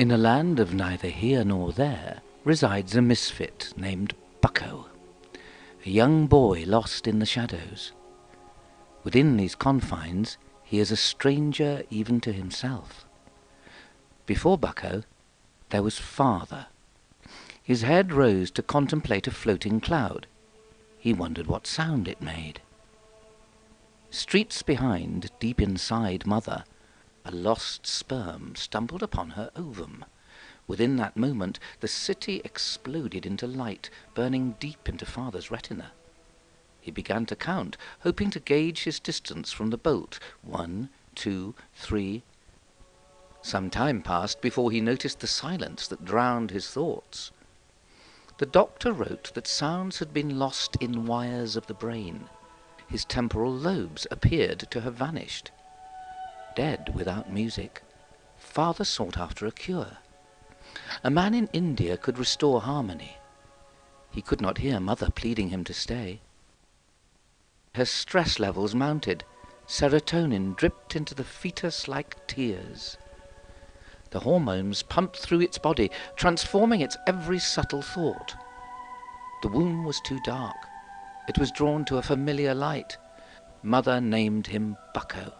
In a land of neither here nor there resides a misfit named Bucko, a young boy lost in the shadows. Within these confines he is a stranger even to himself. Before Bucko there was Father. His head rose to contemplate a floating cloud. He wondered what sound it made. Streets behind, deep inside Mother, a lost sperm stumbled upon her ovum. Within that moment the city exploded into light, burning deep into Father's retina. He began to count, hoping to gauge his distance from the bolt. 1, 2, 3. Some time passed before he noticed the silence that drowned his thoughts. The doctor wrote that sounds had been lost in wires of the brain. His temporal lobes appeared to have vanished. Dead without music, Father sought after a cure. A man in India could restore harmony. He could not hear Mother pleading him to stay. Her stress levels mounted. Serotonin dripped into the fetus like tears. The hormones pumped through its body, transforming its every subtle thought. The womb was too dark. It was drawn to a familiar light. Mother named him Bucko.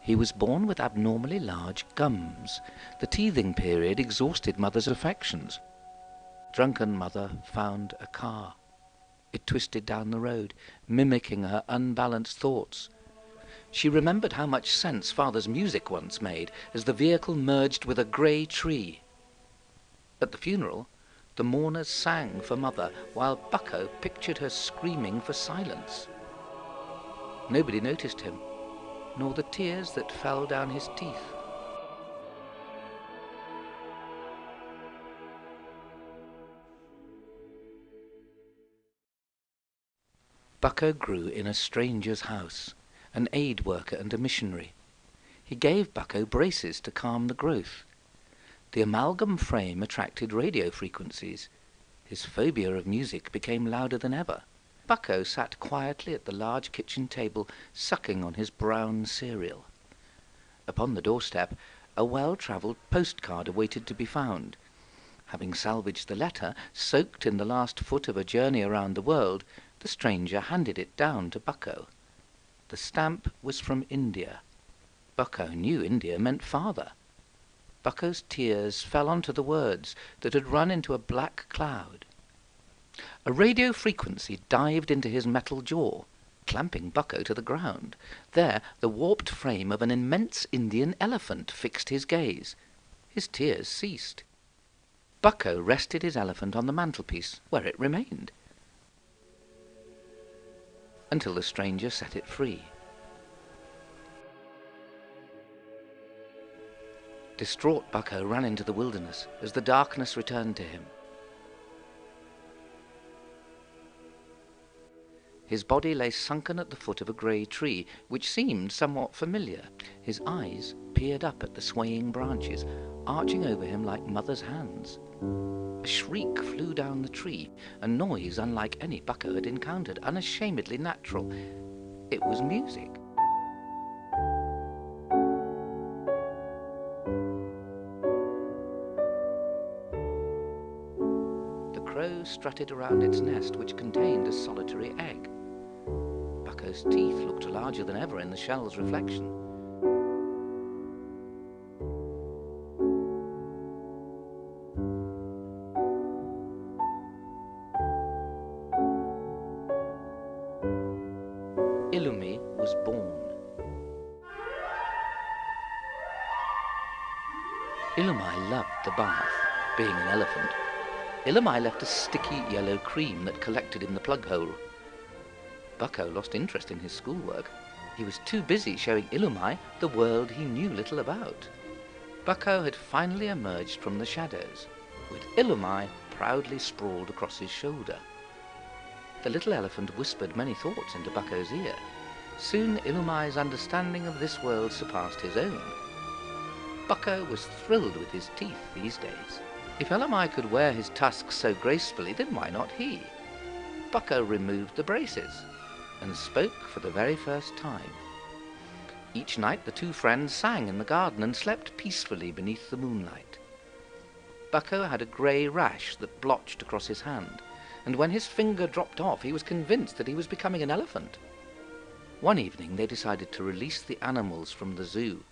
He was born with abnormally large gums. The teething period exhausted Mother's affections. Drunken Mother found a car. It twisted down the road, mimicking her unbalanced thoughts. She remembered how much sense Father's music once made as the vehicle merged with a grey tree. At the funeral, the mourners sang for Mother, while Bucko pictured her screaming for silence. Nobody noticed him, nor the tears that fell down his teeth. Bucko grew in a stranger's house, an aid worker and a missionary. He gave Bucko braces to calm the growth. The amalgam frame attracted radio frequencies. His phobia of music became louder than ever. Bucko sat quietly at the large kitchen table, sucking on his brown cereal. Upon the doorstep, a well-travelled postcard awaited to be found. Having salvaged the letter, soaked in the last foot of a journey around the world, the stranger handed it down to Bucko. The stamp was from India. Bucko knew India meant Father. Bucko's tears fell onto the words that had run into a black cloud. A radio frequency dived into his metal jaw, clamping Bucko to the ground. There, the warped frame of an immense Indian elephant fixed his gaze. His tears ceased. Bucko rested his elephant on the mantelpiece, where it remained, until the stranger set it free. Distraught, Bucko ran into the wilderness as the darkness returned to him. His body lay sunken at the foot of a grey tree, which seemed somewhat familiar. His eyes peered up at the swaying branches, arching over him like Mother's hands. A shriek flew down the tree, a noise unlike any Bucko had encountered, unashamedly natural. It was music. The crow strutted around its nest, which contained a solitary egg. Bucko's teeth looked larger than ever in the shell's reflection. Illumi was born. Illumi loved the bath, being an elephant. Illumi left a sticky yellow cream that collected in the plug hole. Bucko lost interest in his schoolwork. He was too busy showing Illumi the world he knew little about. Bucko had finally emerged from the shadows, with Illumi proudly sprawled across his shoulder. The little elephant whispered many thoughts into Bucko's ear. Soon Illumi's understanding of this world surpassed his own. Bucko was thrilled with his teeth these days. If Illumi could wear his tusks so gracefully, then why not he? Bucko removed the braces and spoke for the very first time. Each night the two friends sang in the garden and slept peacefully beneath the moonlight. Bucko had a grey rash that blotched across his hand, and when his finger dropped off, he was convinced that he was becoming an elephant. One evening they decided to release the animals from the zoo.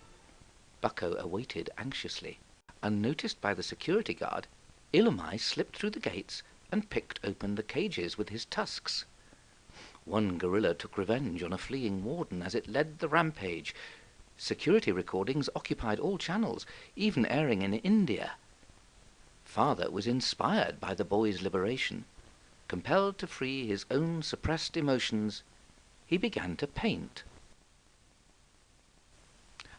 Bucko awaited anxiously. Unnoticed by the security guard, Ilomai slipped through the gates and picked open the cages with his tusks. One gorilla took revenge on a fleeing warden as it led the rampage. Security recordings occupied all channels, even airing in India. Father was inspired by the boy's liberation. Compelled to free his own suppressed emotions, he began to paint.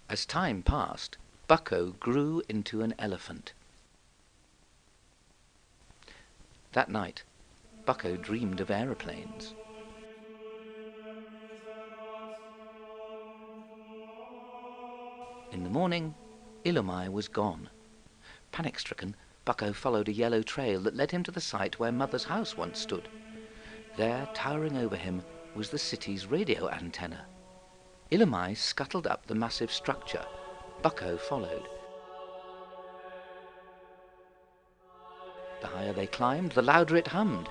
As time passed, Bucko grew into an elephant. That night, Bucko dreamed of aeroplanes. In the morning, Ilomai was gone. Panic-stricken, Bucko followed a yellow trail that led him to the site where Mother's house once stood. There, towering over him, was the city's radio antenna. Ilomai scuttled up the massive structure. Bucko followed. The higher they climbed, the louder it hummed.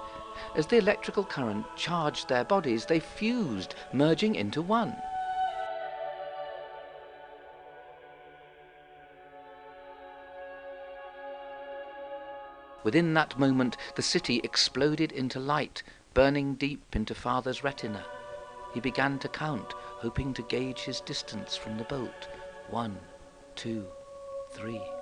As the electrical current charged their bodies, they fused, merging into one. Within that moment, the city exploded into light, burning deep into Father's retina. He began to count, hoping to gauge his distance from the bolt. 1, 2, 3...